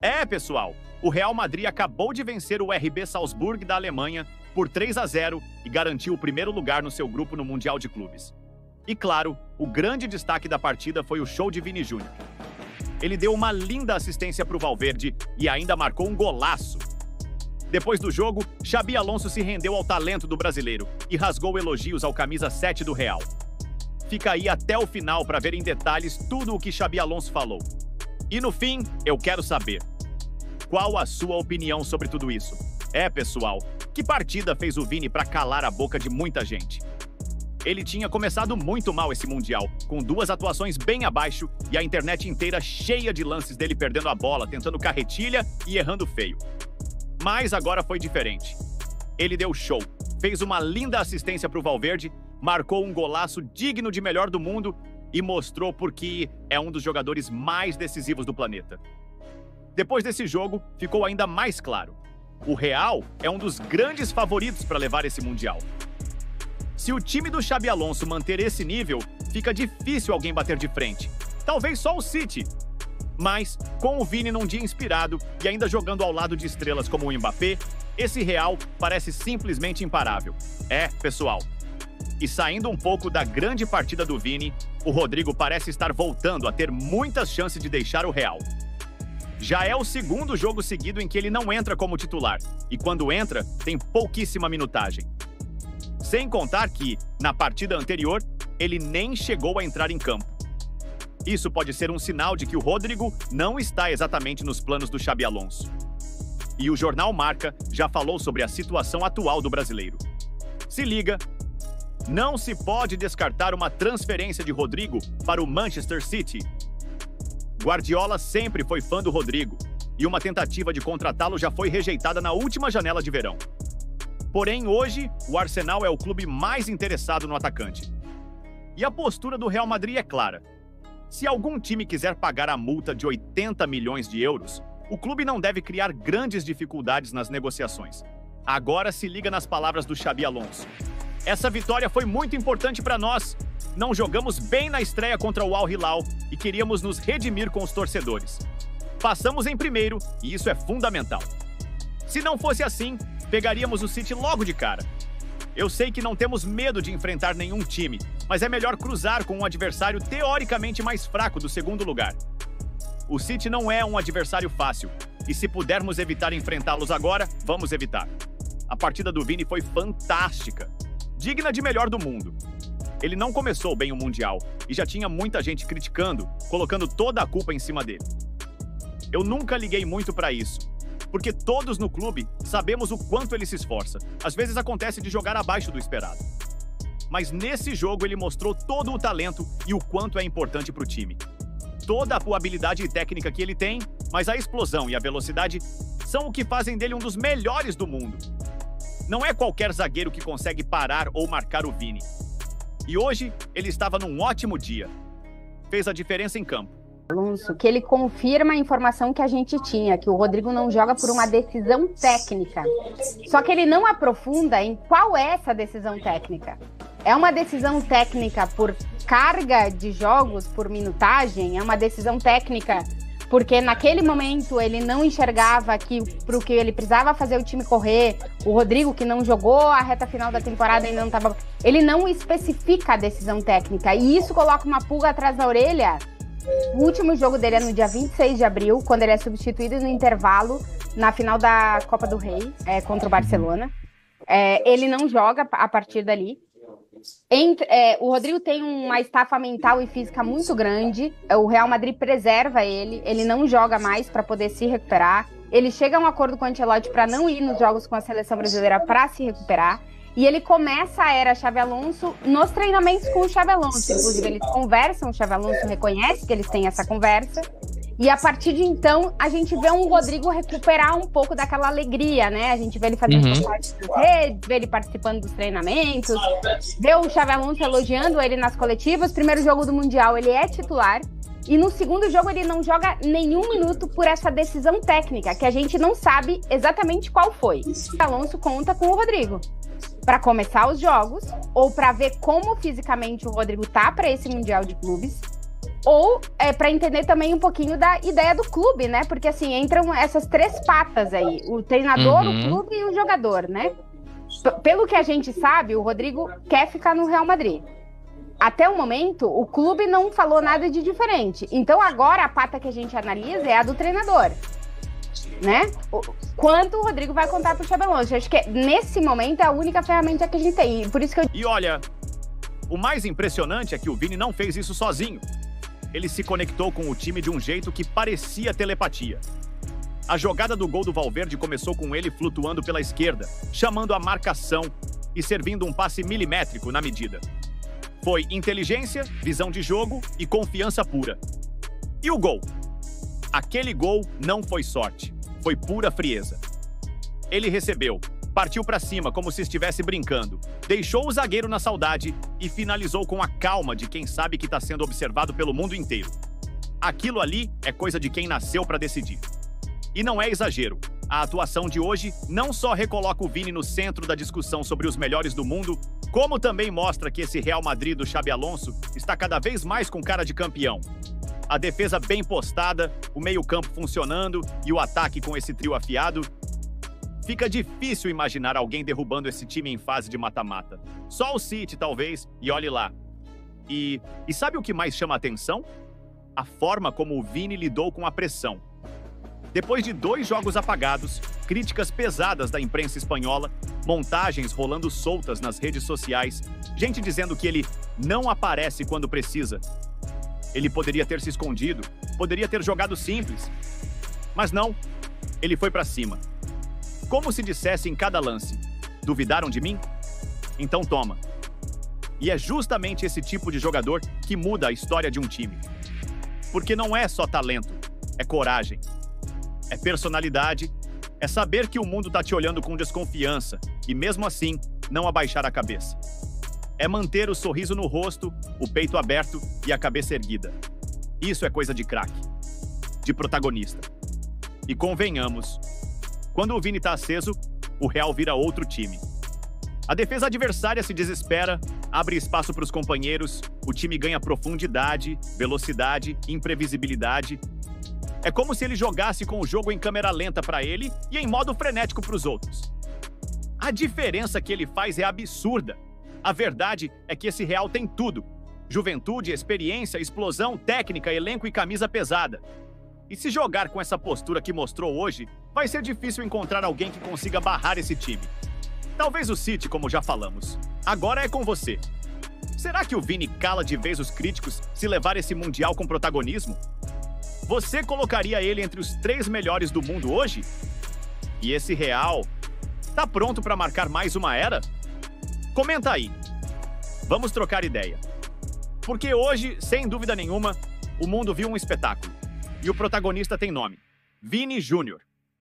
É, pessoal, o Real Madrid acabou de vencer o RB Salzburg da Alemanha por 3-0 e garantiu o primeiro lugar no seu grupo no Mundial de Clubes. E claro, o grande destaque da partida foi o show de Vini Júnior. Ele deu uma linda assistência para o Valverde e ainda marcou um golaço. Depois do jogo, Xabi Alonso se rendeu ao talento do brasileiro e rasgou elogios ao camisa 7 do Real. Fica aí até o final para ver em detalhes tudo o que Xabi Alonso falou. E no fim, eu quero saber: qual a sua opinião sobre tudo isso? É, pessoal, que partida fez o Vini para calar a boca de muita gente? Ele tinha começado muito mal esse Mundial, com 2 atuações bem abaixo e a internet inteira cheia de lances dele perdendo a bola, tentando carretilha e errando feio. Mas agora foi diferente. Ele deu show, fez uma linda assistência para o Valverde, marcou um golaço digno de melhor do mundo e mostrou por que é um dos jogadores mais decisivos do planeta. Depois desse jogo, ficou ainda mais claro: o Real é um dos grandes favoritos para levar esse Mundial. Se o time do Xabi Alonso manter esse nível, fica difícil alguém bater de frente. Talvez só o City. Mas, com o Vini num dia inspirado e ainda jogando ao lado de estrelas como o Mbappé, esse Real parece simplesmente imparável. É, pessoal. E saindo um pouco da grande partida do Vini, o Rodrigo parece estar voltando a ter muitas chances de deixar o Real. Já é o segundo jogo seguido em que ele não entra como titular, e quando entra, tem pouquíssima minutagem. Sem contar que, na partida anterior, ele nem chegou a entrar em campo. Isso pode ser um sinal de que o Rodrigo não está exatamente nos planos do Xabi Alonso. E o jornal Marca já falou sobre a situação atual do brasileiro. Se liga, não se pode descartar uma transferência de Rodrigo para o Manchester City. Guardiola sempre foi fã do Rodrigo, e uma tentativa de contratá-lo já foi rejeitada na última janela de verão. Porém, hoje, o Arsenal é o clube mais interessado no atacante. E a postura do Real Madrid é clara. Se algum time quiser pagar a multa de 80 milhões de euros, o clube não deve criar grandes dificuldades nas negociações. Agora se liga nas palavras do Xabi Alonso. Essa vitória foi muito importante para nós. Não jogamos bem na estreia contra o Al Hilal e queríamos nos redimir com os torcedores. Passamos em primeiro e isso é fundamental. Se não fosse assim, pegaríamos o City logo de cara. Eu sei que não temos medo de enfrentar nenhum time, mas é melhor cruzar com um adversário teoricamente mais fraco do segundo lugar. O City não é um adversário fácil, e se pudermos evitar enfrentá-los agora, vamos evitar. A partida do Vini foi fantástica, digna de melhor do mundo. Ele não começou bem o Mundial, e já tinha muita gente criticando, colocando toda a culpa em cima dele. Eu nunca liguei muito para isso, porque todos no clube sabemos o quanto ele se esforça. Às vezes acontece de jogar abaixo do esperado. Mas nesse jogo ele mostrou todo o talento e o quanto é importante para o time. Toda a habilidade e técnica que ele tem, mas a explosão e a velocidade são o que fazem dele um dos melhores do mundo. Não é qualquer zagueiro que consegue parar ou marcar o Vini. E hoje ele estava num ótimo dia. Fez a diferença em campo. Alonso, que ele confirma a informação que a gente tinha, que o Rodrigo não joga por uma decisão técnica. Só que ele não aprofunda em qual é essa decisão técnica. É uma decisão técnica por carga de jogos, por minutagem? É uma decisão técnica porque naquele momento ele não enxergava que para o que ele precisava fazer o time correr, o Rodrigo, que não jogou a reta final da temporada, ainda não estava... Ele não especifica a decisão técnica, e isso coloca uma pulga atrás da orelha. O último jogo dele é no dia 26 de abril, quando ele é substituído no intervalo, na final da Copa do Rei, contra o Barcelona. Ele não joga a partir dali. O Rodrigo tem uma estafa mental e física muito grande. O Real Madrid preserva ele não joga mais para poder se recuperar. Ele chega a um acordo com o Ancelotti para não ir nos jogos com a seleção brasileira para se recuperar. E ele começa a era Xabi Alonso nos treinamentos com o Xabi Alonso. Inclusive, eles conversam, o Xabi Alonso reconhece que eles têm essa conversa. E a partir de então, a gente vê um Rodrigo recuperar um pouco daquela alegria, né? A gente vê ele fazendo parte das redes, vê ele participando dos treinamentos, vê o Xabi Alonso elogiando ele nas coletivas. Primeiro jogo do Mundial, ele é titular. E no segundo jogo, ele não joga nenhum minuto por essa decisão técnica, que a gente não sabe exatamente qual foi. O Alonso conta com o Rodrigo para começar os jogos, ou para ver como fisicamente o Rodrigo tá para esse Mundial de Clubes, ou para entender também um pouquinho da ideia do clube, né? Porque assim, entram essas três patas aí, o treinador, o clube e o jogador, né? Pelo que a gente sabe, o Rodrigo quer ficar no Real Madrid. Até o momento, o clube não falou nada de diferente. Então agora a pata que a gente analisa é a do treinador, né? Quanto o Rodrigo vai contar pro Xabi Alonso? Eu acho que nesse momento é a única ferramenta que a gente tem. Por isso que E olha, o mais impressionante é que o Vini não fez isso sozinho. Ele se conectou com o time de um jeito que parecia telepatia. A jogada do gol do Valverde começou com ele flutuando pela esquerda, chamando a marcação e servindo um passe milimétrico na medida. Foi inteligência, visão de jogo e confiança pura. E o gol? Aquele gol não foi sorte, foi pura frieza. Ele recebeu, partiu para cima como se estivesse brincando, deixou o zagueiro na saudade e finalizou com a calma de quem sabe que está sendo observado pelo mundo inteiro. Aquilo ali é coisa de quem nasceu para decidir. E não é exagero. A atuação de hoje não só recoloca o Vini no centro da discussão sobre os melhores do mundo, como também mostra que esse Real Madrid do Xabi Alonso está cada vez mais com cara de campeão. A defesa bem postada, o meio-campo funcionando e o ataque com esse trio afiado. Fica difícil imaginar alguém derrubando esse time em fase de mata-mata. Só o City, talvez, e olhe lá. E sabe o que mais chama a atenção? A forma como o Vini lidou com a pressão. Depois de 2 jogos apagados, críticas pesadas da imprensa espanhola, montagens rolando soltas nas redes sociais, gente dizendo que ele não aparece quando precisa. Ele poderia ter se escondido, poderia ter jogado simples. Mas não, ele foi pra cima. Como se dissesse em cada lance: duvidaram de mim? Então toma. E é justamente esse tipo de jogador que muda a história de um time. Porque não é só talento, é coragem. É personalidade, é saber que o mundo tá te olhando com desconfiança e, mesmo assim, não abaixar a cabeça. É manter o sorriso no rosto, o peito aberto e a cabeça erguida. Isso é coisa de craque, de protagonista. E convenhamos, quando o Vini tá aceso, o Real vira outro time. A defesa adversária se desespera, abre espaço para os companheiros, o time ganha profundidade, velocidade, imprevisibilidade. É como se ele jogasse com o jogo em câmera lenta para ele e em modo frenético para os outros. A diferença que ele faz é absurda. A verdade é que esse Real tem tudo: juventude, experiência, explosão, técnica, elenco e camisa pesada. E se jogar com essa postura que mostrou hoje, vai ser difícil encontrar alguém que consiga barrar esse time. Talvez o City, como já falamos. Agora é com você. Será que o Vini cala de vez os críticos se levar esse Mundial com protagonismo? Você colocaria ele entre os 3 melhores do mundo hoje? E esse Real tá pronto para marcar mais uma era? Comenta aí. Vamos trocar ideia. Porque hoje, sem dúvida nenhuma, o mundo viu um espetáculo. E o protagonista tem nome: Vini Júnior.